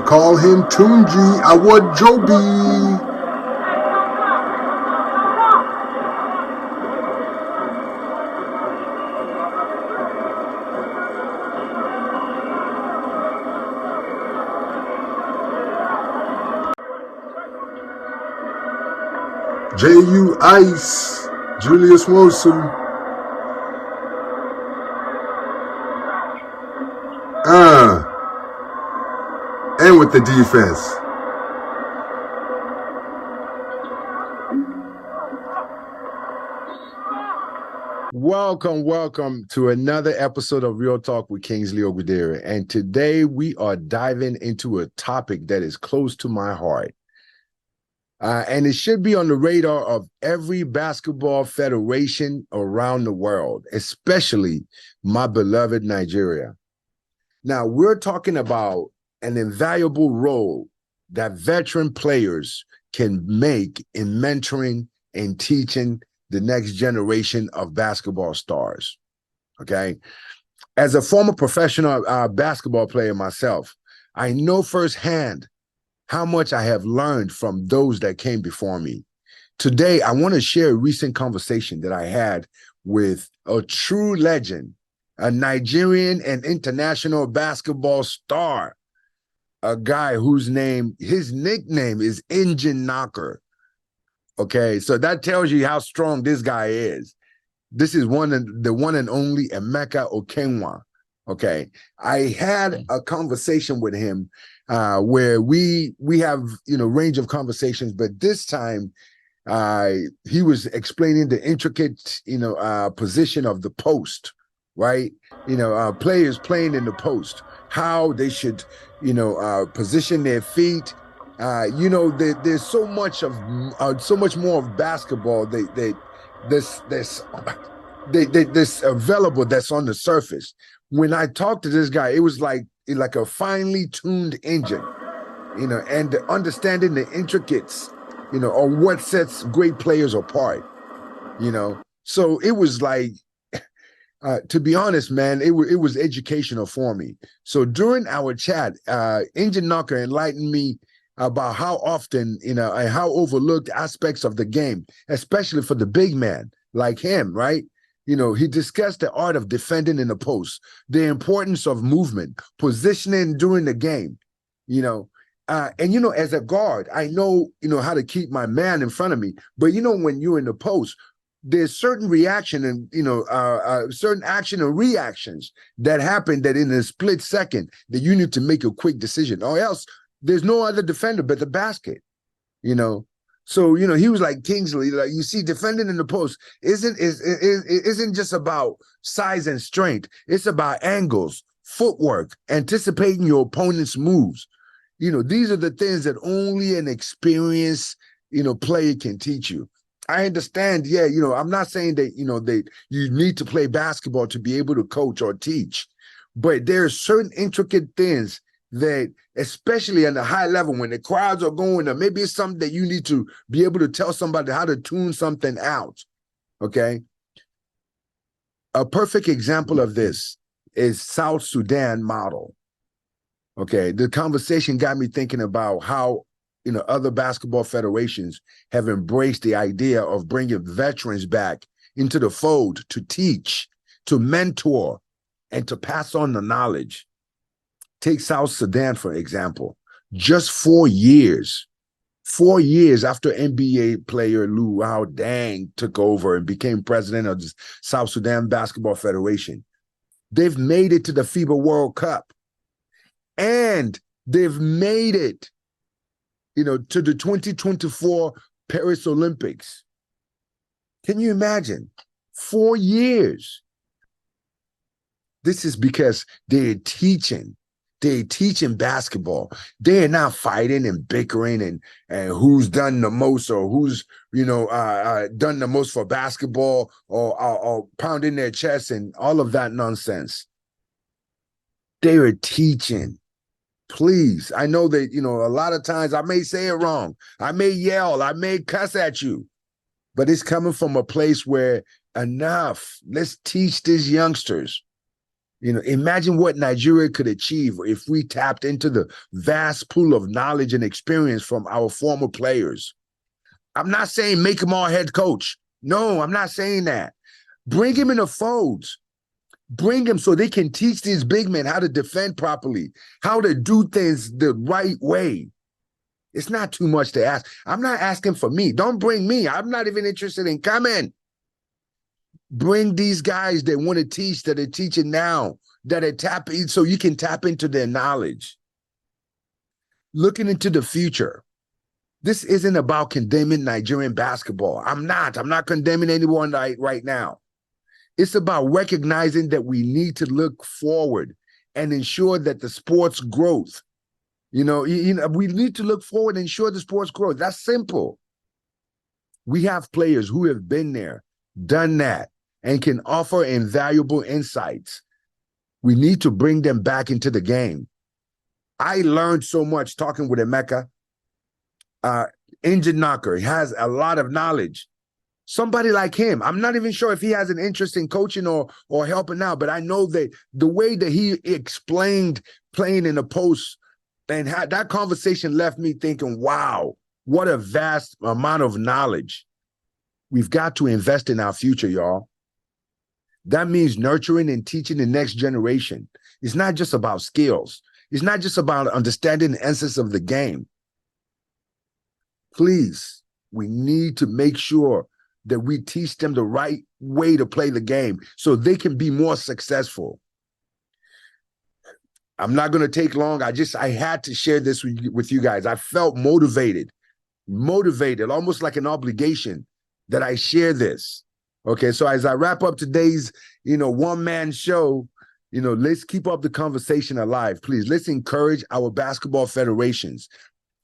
call him Tunji Awojobi. J.U. Ice, Julius Wilson. And with the defense. Welcome to another episode of Real Talk with Kingsley Ogwudire. And today we are diving into a topic that is close to my heart. And it should be on the radar of every basketball federation around the world, especially my beloved Nigeria. Now, we're talking about an invaluable role that veteran players can make in mentoring and teaching the next generation of basketball stars, okay? As a former professional basketball player myself, I know firsthand how much I have learned from those that came before me. Today, I want to share a recent conversation that I had with a true legend, a Nigerian and international basketball star, a guy his nickname is Engine Knocker. Okay, so that tells you how strong this guy is. This is the one and only Emeka Okenwa. Okay, I had a conversation with him where we have range of conversations, but this time he was explaining the intricate position of the post, right? Players playing in the post, how they should position their feet. There's so much more of basketball that's available that's on the surface. When I talked to this guy, it was like a finely tuned engine, and understanding the intricacies, on what sets great players apart, So it was like, to be honest, man, it was educational for me. So during our chat, Engine Knocker enlightened me about how often, and how overlooked aspects of the game, especially for the big man like him, right? He discussed the art of defending in the post, the importance of movement, positioning during the game, and as a guard, I know, how to keep my man in front of me. But, when you're in the post, there's certain reaction and, certain action and reactions that happen that in a split second that you need to make a quick decision, or else there's no other defender but the basket, So, he was like, Kingsley, like, you see, defending in the post isn't just about size and strength. It's about angles, footwork, anticipating your opponent's moves. These are the things that only an experienced, player can teach you. I understand, yeah, I'm not saying that, that you need to play basketball to be able to coach or teach, but there are certain intricate things that, especially at the high level, when the crowds are going, or maybe it's something that you need to be able to tell somebody how to tune something out, okay? A perfect example of this is South Sudan model, okay? The conversation got me thinking about how, other basketball federations have embraced the idea of bringing veterans back into the fold to teach, to mentor, and to pass on the knowledge. Take South Sudan, for example. Just 4 years after NBA player Luau Deng took over and became president of the South Sudan Basketball Federation, they've made it to the FIBA World Cup. And they've made it, to the 2024 Paris Olympics. Can you imagine? 4 years. This is because they're teaching basketball. They're not fighting and bickering and who's done the most, or who's done the most for basketball, or pounding their chest and all of that nonsense. They are teaching. Please, I know that a lot of times I may say it wrong, I may yell, I may cuss at you, but it's coming from a place where enough. Let's teach these youngsters. Imagine what Nigeria could achieve if we tapped into the vast pool of knowledge and experience from our former players. I'm not saying make them all head coach. No, I'm not saying that. Bring him in the folds. Bring him so they can teach these big men how to defend properly, how to do things the right way. It's not too much to ask. I'm not asking for me. Don't bring me. I'm not even interested in coming. Bring these guys that want to teach, that are teaching now, that are tapping, so you can tap into their knowledge. Looking into the future. This isn't about condemning Nigerian basketball. I'm not condemning anyone right now. It's about recognizing that we need to look forward and ensure that the sport's growth, we need to look forward and ensure the sport's growth. That's simple. We have players who have been there, done that, and can offer invaluable insights. We need to bring them back into the game. I learned so much talking with Emeka. Engine knocker. He has a lot of knowledge. Somebody like him, I'm not even sure if he has an interest in coaching or helping out, but I know that the way that he explained playing in the post and that conversation left me thinking, wow, what a vast amount of knowledge. We've got to invest in our future, y'all. That means nurturing and teaching the next generation. It's not just about skills. It's not just about understanding the essence of the game. Please, we need to make sure that we teach them the right way to play the game so they can be more successful. I'm not going to take long. I had to share this with you guys. I felt motivated, almost like an obligation that I share this. Okay, so as I wrap up today's, one-man show, let's keep up the conversation alive, please. Let's encourage our basketball federations,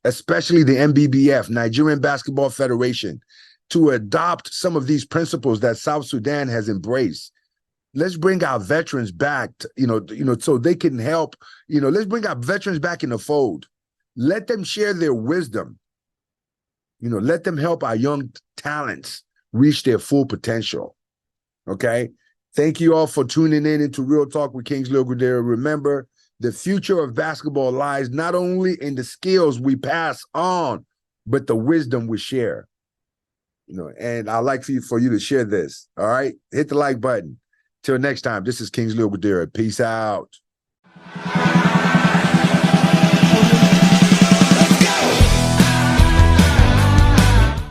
especially the NBBF, Nigerian Basketball Federation, to adopt some of these principles that South Sudan has embraced. Let's bring our veterans back, so they can help. Let's bring our veterans back in the fold. Let them share their wisdom. Let them help our young talents reach their full potential. Okay? Thank you all for tuning in into Real Talk with Kingsley Ogwudire. Remember, the future of basketball lies not only in the skills we pass on, but the wisdom we share. And I'd like for you to share this. All right? Hit the like button. Till next time, this is Kingsley Ogwudire. Peace out.